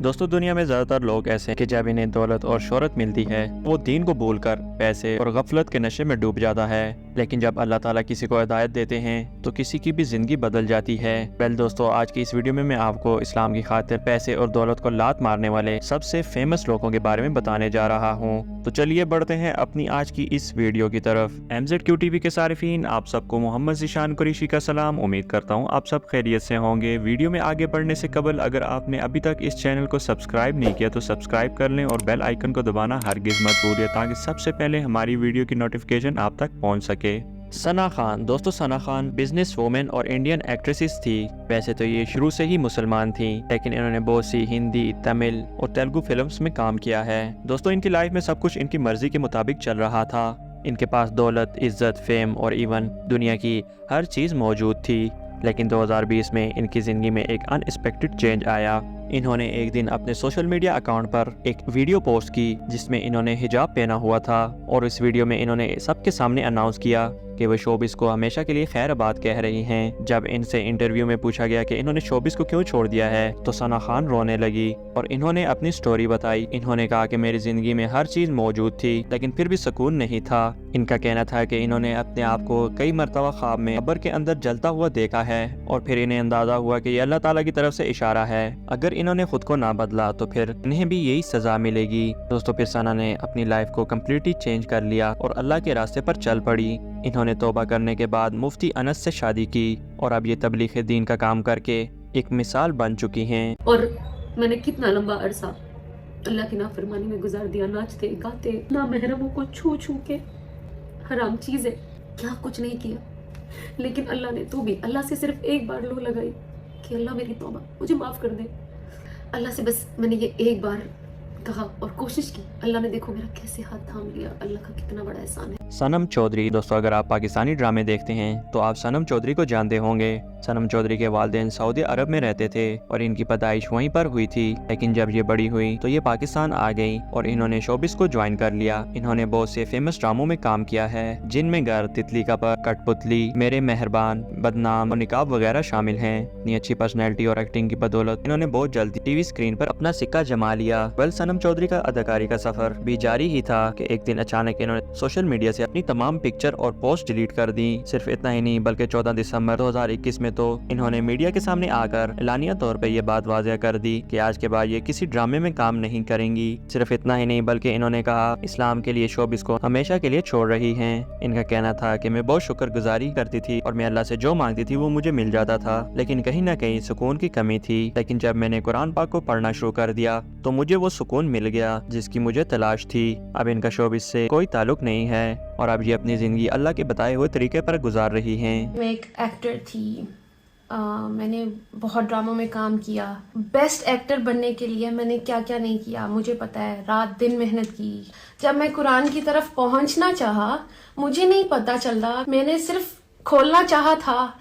दोस्तों दुनिया में ज़्यादातर लोग ऐसे हैं कि जब इन्हें दौलत और शोहरत मिलती है वो दीन को भूलकर पैसे और गफलत के नशे में डूब जाता है। लेकिन जब अल्लाह ताला किसी को हिदायत देते हैं तो किसी की भी ज़िंदगी बदल जाती है। वेल दोस्तों, आज की इस वीडियो में मैं आपको इस्लाम की खातिर पैसे और दौलत को लात मारने वाले सबसे फेमस लोगों के बारे में बताने जा रहा हूँ। तो चलिए बढ़ते हैं अपनी आज की इस वीडियो की तरफ। MZQ TV के सारिफीन, आप सबको मोहम्मद ज़ीशान कुरैशी का सलाम। उम्मीद करता हूँ आप सब खैरियत से होंगे। वीडियो में आगे बढ़ने से कबल अगर आपने अभी तक इस चैनल को सब्सक्राइब नहीं किया तो सब्सक्राइब कर लें और बेल आइकन को दबाना हरगिज़ मत भूलिए ताकि सबसे पहले हमारी वीडियो की नोटिफिकेशन आप तक पहुंच सके। सना खान। दोस्तों सना खान बिजनेस वूमेन और इंडियन एक्ट्रेसेस थी। वैसे तो ये शुरू से ही मुसलमान थी, लेकिन इन्होंने बहुत सी हिंदी, तमिल और तेलुगु फिल्म्स में काम किया है। दोस्तों इनकी लाइफ में सब कुछ इनकी मर्जी के मुताबिक चल रहा था। इनके पास दौलत, इज्जत, फेम और इवन दुनिया की हर चीज़ मौजूद थी। लेकिन 2020 में इनकी ज़िंदगी में एक अनएक्सपेक्टेड चेंज आया। इन्होंने एक दिन अपने सोशल मीडिया अकाउंट पर एक वीडियो पोस्ट की जिसमें इन्होंने हिजाब पहना हुआ था और इस वीडियो में इन्होंने सबके सामने अनाउंस किया कि वो शोबिस को हमेशा के लिए खैराबाद कह रही हैं। जब इनसे इंटरव्यू में पूछा गया कि इन्होंने शोबिस को क्यों छोड़ दिया है तो सना खान रोने लगी और इन्होंने अपनी स्टोरी बताई। इन्होंने कहा कि मेरी ज़िंदगी में हर चीज़ मौजूद थी लेकिन फिर भी सुकून नहीं था। इनका कहना था कि इन्होंने अपने आप को कई मरतबा ख्वाब में कब्र के अंदर जलता हुआ देखा है और फिर इन्हें अंदाज़ा हुआ कि ये अल्लाह ताला की तरफ से इशारा है, अगर इन्होंने खुद को ना बदला तो फिर इन्हें भी यही सज़ा मिलेगी। दोस्तों फिर सना ने अपनी लाइफ को कम्प्लीटली चेंज कर लिया और अल्लाह के रास्ते पर चल पड़ी। इन्होंने तौबा करने के बाद मुफ्ती अनस से शादी की और अब ये तबलीग दीन का काम करके एक मिसाल बन चुकी हैं। और मैंने कितना लंबा अरसा अल्लाह की नाफरमानी में गुजार दिया, नाचते गाते, ना महरमों को छू छू के, हराम चीजें, क्या कुछ नहीं किया। लेकिन अल्लाह ने तो भी अल्लाह से सिर्फ एक बार लो लगाई कि अल्लाह मेरी तौबा, मुझे माफ कर दे। अल्लाह से बस मैंने ये एक बार कहा और कोशिश की। अल्लाह ने देखो मेरा कैसे हाथ थाम लिया। अल्लाह का कितना बड़ा एहसान है। सनम चौधरी। दोस्तों अगर आप पाकिस्तानी ड्रामे देखते हैं तो आप सनम चौधरी को जानते होंगे। सनम चौधरी के वालिदैन सऊदी अरब में रहते थे और इनकी पैदाइश वहीं पर हुई थी। लेकिन जब ये बड़ी हुई तो ये पाकिस्तान आ गई और इन्होंने शोबिस को ज्वाइन कर लिया। इन्होंने बहुत से फेमस ड्रामों में काम किया है जिनमें घर, तितली का पर, कठपुतली, मेरे मेहरबान, बदनाम और निकाब वगैरह शामिल हैं। अपनी अच्छी पर्सनैलिटी और एक्टिंग की बदौलत इन्होंने बहुत जल्दी टीवी स्क्रीन पर अपना सिक्का जमा लिया। वेल सनम चौधरी का अदाकारी का सफर भी जारी ही था कि एक दिन अचानक इन्होंने सोशल मीडिया से अपनी तमाम पिक्चर और पोस्ट डिलीट कर दी। सिर्फ इतना ही नहीं बल्कि 14 दिसंबर 2021 में तो इन्होंने मीडिया के सामने आकर एलानिया तौर पर यह बात वाज़ेह कर दी कि आज के बाद ये किसी ड्रामे में काम नहीं करेंगी। सिर्फ इतना ही नहीं बल्कि इन्होंने कहा इस्लाम के लिए शोबिस को हमेशा के लिए छोड़ रही हैं। इनका कहना था कि मैं बहुत शुक्रगुजारी करती थी और मैं अल्लाह से जो मांगती थी वो मुझे मिल जाता था, लेकिन कहीं ना कहीं सुकून की कमी थी। लेकिन जब मैंने कुरान पाक को पढ़ना शुरू कर दिया तो मुझे वो सुकून मिल गया जिसकी मुझे तलाश थी। अब इनका शोबिस से कोई ताल्लुक नहीं है और अब ये अपनी जिंदगी अल्लाह के बताए हुए तरीके पर गुजार रही हैं। मैं एक एक्टर थी। मैंने बहुत ड्रामों में काम किया। बेस्ट एक्टर बनने के लिए मैंने क्या क्या नहीं किया मुझे पता है। रात दिन मेहनत की। जब मैं कुरान की तरफ पहुंचना चाहा मुझे नहीं पता चला, मैंने सिर्फ खोलना चाहा था,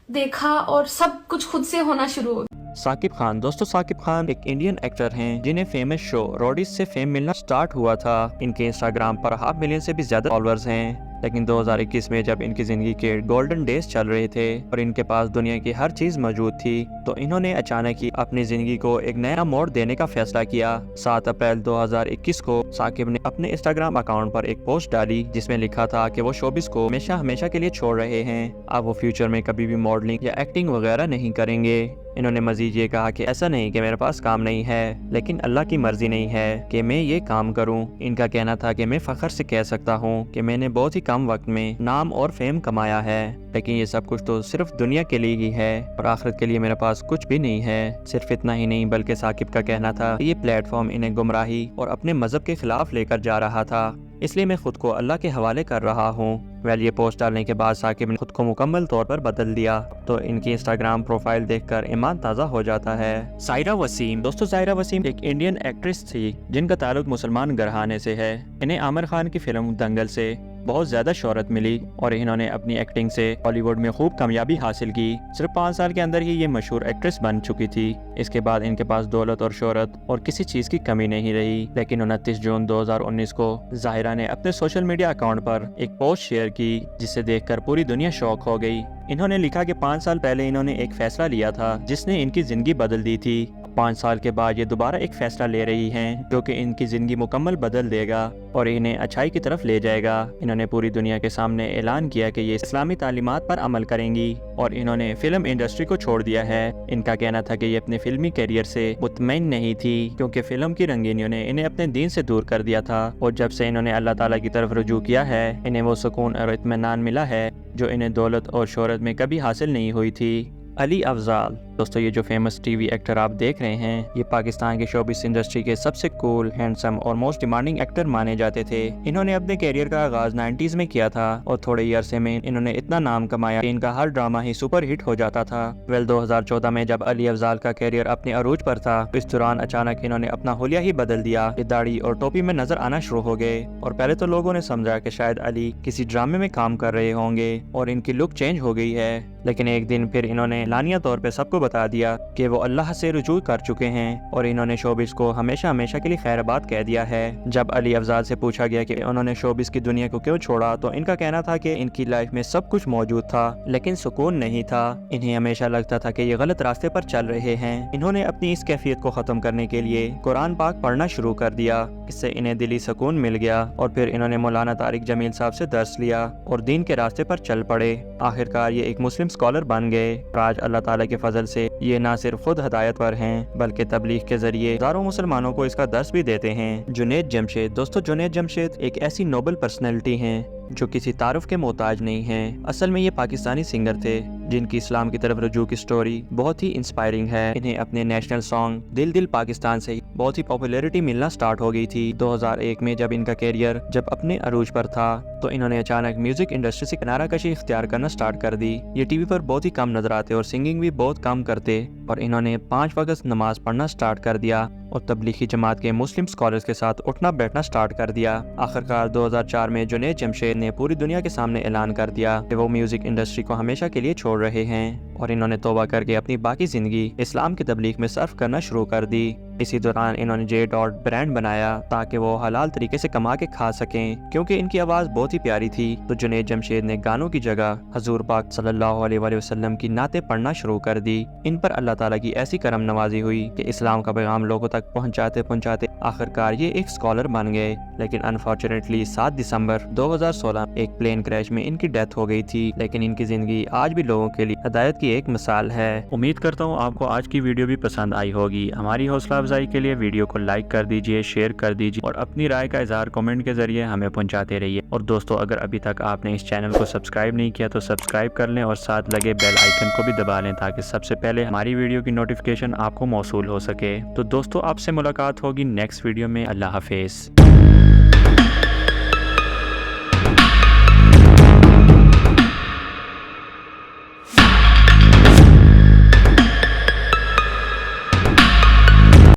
देखा और सब कुछ खुद से होना शुरू हो। साकिब खान। दोस्तों साकिब खान एक इंडियन एक्टर हैं जिन्हें फेमस शो रोडीज से फेम मिलना स्टार्ट हुआ था। इनके इंस्टाग्राम पर 500 मिलियन से भी ज्यादा फॉलोअर्स हैं। लेकिन 2021 में जब इनकी जिंदगी के गोल्डन डेज चल रहे थे और इनके पास दुनिया की हर चीज मौजूद थी तो इन्होंने अचानक ही अपनी जिंदगी को एक नया मोड़ देने का फैसला किया। 7 अप्रैल 2021 को साकिब ने अपने इंस्टाग्राम अकाउंट पर एक पोस्ट डाली जिसमें लिखा था कि वो शोबिस को हमेशा के लिए छोड़ रहे हैं। अब वो फ्यूचर में कभी भी मॉडलिंग या एक्टिंग वगैरह नहीं करेंगे। इन्होंने मजीद ये कहा कि ऐसा नहीं कि मेरे पास काम नहीं है, लेकिन अल्लाह की मर्जी नहीं है कि मैं ये काम करूं। इनका कहना था कि मैं फख्र से कह सकता हूं कि मैंने बहुत ही कम वक्त में नाम और फेम कमाया है, लेकिन ये सब कुछ तो सिर्फ दुनिया के लिए ही है और आखिरत के लिए मेरे पास कुछ भी नहीं है। सिर्फ इतना ही नहीं बल्कि साकिब का कहना था कि ये प्लेटफॉर्म इन्हें गुमराही और अपने मजहब के खिलाफ लेकर जा रहा था, इसलिए मैं खुद को अल्लाह के हवाले कर रहा हूँ। वेल ये पोस्ट डालने के बाद साकिब ने खुद को मुकम्मल तौर पर बदल दिया तो इनकी इंस्टाग्राम प्रोफाइल देखकर ईमान ताज़ा हो जाता है। सायरा वसीम। दोस्तों सायरा वसीम एक इंडियन एक्ट्रेस थी जिनका ताल्लुक मुसलमान घराने से है। इन्हें आमिर खान की फिल्म दंगल से बहुत ज़्यादा शोहरत मिली और इन्होंने अपनी एक्टिंग से बॉलीवुड में खूब कामयाबी हासिल की। सिर्फ 5 साल के अंदर ही ये मशहूर एक्ट्रेस बन चुकी थी। इसके बाद इनके पास दौलत और शोहरत और किसी चीज़ की कमी नहीं रही। लेकिन 29 जून 2019 को ज़ाहिरा ने अपने सोशल मीडिया अकाउंट पर एक पोस्ट शेयर की जिसे देखकर पूरी दुनिया शॉक हो गई। इन्होंने लिखा कि 5 साल पहले इन्होंने एक फैसला लिया था जिसने इनकी ज़िंदगी बदल दी थी। 5 سال کے بعد یہ دوبارہ ایک فیصلہ لے رہی ہیں جو کہ ان کی زندگی مکمل بدل دے گا اور انہیں اچھائی کی طرف لے جائے گا۔ انہوں نے پوری دنیا کے سامنے اعلان کیا کہ یہ اسلامی تعلیمات پر عمل کریں گی اور انہوں نے فلم انڈسٹری کو چھوڑ دیا ہے۔ ان کا کہنا تھا کہ یہ اپنے فلمی کیریئر سے مطمئن نہیں تھی کیونکہ فلم کی رنگینیوں نے انہیں اپنے دین سے دور کر دیا تھا، اور جب سے انہوں نے اللہ تعالیٰ کی طرف رجوع کیا ہے انہیں وہ سکون اور اطمینان ملا ہے جو انہیں دولت اور شہرت میں کبھی حاصل نہیں ہوئی تھی۔ علی افضال دوستو، یہ جو فیمس ٹی وی ایکٹر آپ دیکھ رہے ہیں یہ پاکستان کے شوبز انڈسٹری کے سب سے کول، ہینڈسم اور موسٹ ڈیمانڈنگ ایکٹر مانے جاتے تھے۔ انہوں نے اپنے کیریئر کا آغاز 90s میں کیا تھا اور تھوڑے ہی عرصے میں انہوں نے اتنا نام کمایا کہ ان کا ہر ڈرامہ ہی سپر ہٹ ہو جاتا تھا۔ 2014 میں جب علی افضال کا کیریئر اپنے عروج پر تھا تو اس دوران اچانک انہوں نے اپنا حلیہ ہی بدل دیا، یہ داڑھی اور ٹوپی میں نظر آنا شروع ہو گئے، اور پہلے تو لوگوں نے سمجھا کہ شاید علی کسی ڈرامے میں کام کر رہے ہوں گے اور ان کی لک چینج ہو گئی ہے، لیکن ایک دن پھر انہوں نے اعلانیہ طور پہ سب کو بتا دیا کہ وہ اللہ سے رجوع کر چکے ہیں اور انہوں نے شوبز کو ہمیشہ ہمیشہ کے لیے خیر آباد کہہ دیا ہے۔ جب علی افضال سے پوچھا گیا کہ انہوں نے شوبز کی دنیا کو کیوں چھوڑا تو ان کا کہنا تھا کہ ان کی لائف میں سب کچھ موجود تھا لیکن سکون نہیں تھا، انہیں ہمیشہ لگتا تھا کہ یہ غلط راستے پر چل رہے ہیں۔ انہوں نے اپنی اس کیفیت کو ختم کرنے کے لیے قرآن پاک پڑھنا شروع کر دیا، اس سے انہیں دلی سکون مل گیا، اور پھر انہوں نے مولانا طارق جمیل صاحب سے درس لیا اور دین کے راستے پر چل پڑے۔ آخرکار یہ ایک مسلم اسکالر بن گئے اور آج اللہ تعالیٰ کے فضل سے یہ نہ صرف خود ہدایت پر ہیں بلکہ تبلیغ کے ذریعے ہزاروں مسلمانوں کو اس کا درس بھی دیتے ہیں۔ جنید جمشید دوستو، جنید جمشید ایک ایسی نوبل پرسنالٹی ہیں جو کسی تعارف کے محتاج نہیں ہیں۔ اصل میں یہ پاکستانی سنگر تھے جن کی اسلام کی طرف رجوع کی سٹوری بہت ہی انسپائرنگ ہے۔ انہیں اپنے نیشنل سانگ دل دل پاکستان سے بہت ہی پاپولیرٹی ملنا سٹارٹ ہو گئی تھی۔ 2001 میں جب ان کا کیریئر اپنے عروج پر تھا تو انہوں نے اچانک میوزک انڈسٹری سے کنارہ کشی اختیار کرنا سٹارٹ کر دی۔ یہ ٹی وی پر بہت ہی کم نظر آتے اور سنگنگ بھی بہت کم کرتے، اور انہوں نے 5 وقت نماز پڑھنا سٹارٹ کر دیا اور تبلیغی جماعت کے مسلم اسکالرز کے ساتھ اٹھنا بیٹھنا سٹارٹ کر دیا۔ آخرکار 2004 میں جنید جمشید نے پوری دنیا کے سامنے اعلان کر دیا کہ وہ میوزک انڈسٹری کو ہمیشہ کے لیے چھوڑ رہے ہیں، اور انہوں نے توبہ کر کے اپنی باقی زندگی اسلام کی تبلیغ میں صرف کرنا شروع کر دی۔ اسی دوران انہوں نے جے ڈاٹ برانڈ بنایا تاکہ وہ حلال طریقے سے کما کے کھا سکیں، کیونکہ ان کی آواز بہت ہی پیاری تھی۔ تو جنید جمشید نے گانوں کی جگہ حضور پاک صلی اللہ علیہ وآلہ وسلم کی نعتیں پڑھنا شروع کر دی۔ ان پر اللہ تعالیٰ کی ایسی کرم نوازی ہوئی کہ اسلام کا پیغام لوگوں تک پہنچاتے آخرکار یہ ایک اسکالر بن گئے، لیکن انفارچونیٹلی 7 دسمبر 2016 ایک پلین کریش میں ان کی ڈیتھ ہو گئی تھی، لیکن ان کی زندگی آج بھی لوگوں کے لیے ہدایت کی ایک مثال ہے۔ امید کرتا ہوں آپ کو آج کی ویڈیو بھی پسند آئی ہوگی۔ ہماری حوصلہ افزائی کے لیے ویڈیو کو لائک کر دیجئے، شیئر کر دیجئے اور اپنی رائے کا اظہار کمنٹ کے ذریعے ہمیں پہنچاتے رہیے۔ اور دوستو، اگر ابھی تک آپ نے اس چینل کو سبسکرائب نہیں کیا تو سبسکرائب کر لیں اور ساتھ لگے بیل آئیکن کو بھی دبا لیں تاکہ سب سے پہلے ہماری ویڈیو کی نوٹیفیکیشن آپ کو موصول ہو سکے۔ تو دوستو، آپ سے ملاقات ہوگی نیکسٹ ویڈیو میں۔ اللہ حافظ۔